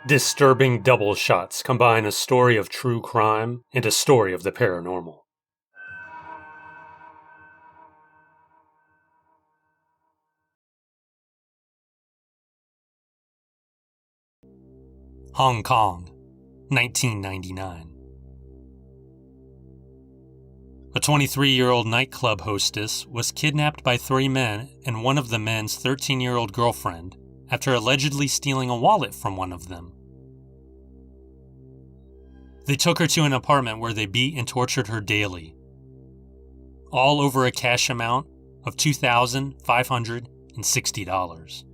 Disturbing double shots combine a story of true crime and a story of the paranormal. Hong Kong, 1999. A 23-year-old nightclub hostess was kidnapped by three men and one of the men's 13-year-old girlfriend after allegedly stealing a wallet from one of them. They took her to an apartment where they beat and tortured her daily, all over a cash amount of $2,560.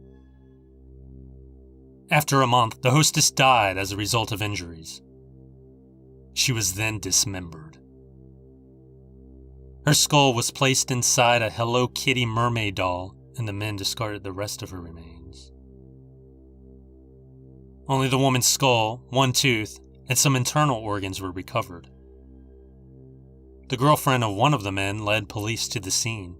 After a month, the hostess died as a result of injuries. She was then dismembered. Her skull was placed inside a Hello Kitty mermaid doll, and the men discarded the rest of her remains. Only the woman's skull, one tooth, and some internal organs were recovered. The girlfriend of one of the men led police to the scene.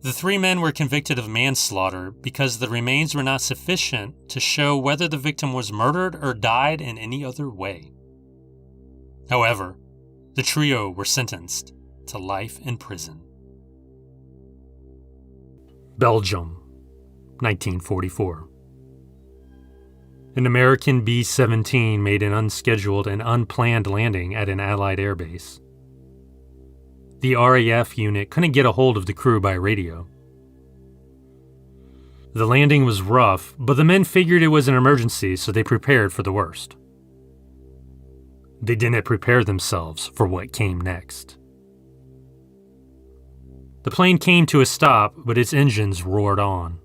The three men were convicted of manslaughter because the remains were not sufficient to show whether the victim was murdered or died in any other way. However, the trio were sentenced to life in prison. Belgium, 1944. An American B-17 made an unscheduled and unplanned landing at an Allied airbase. The RAF unit couldn't get a hold of the crew by radio. The landing was rough, but the men figured it was an emergency, so they prepared for the worst. They didn't prepare themselves for what came next. The plane came to a stop, but its engines roared on.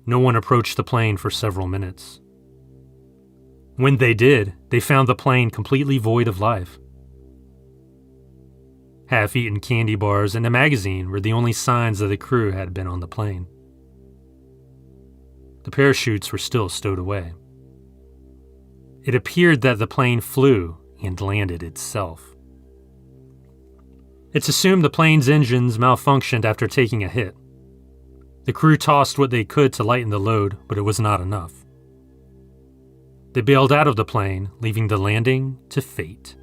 No one approached the plane for several minutes. When they did, they found the plane completely void of life. Half-eaten candy bars and a magazine were the only signs that the crew had been on the plane. The parachutes were still stowed away. It appeared that the plane flew and landed itself. It's assumed the plane's engines malfunctioned after taking a hit. The crew tossed what they could to lighten the load, but it was not enough. They bailed out of the plane, leaving the landing to fate.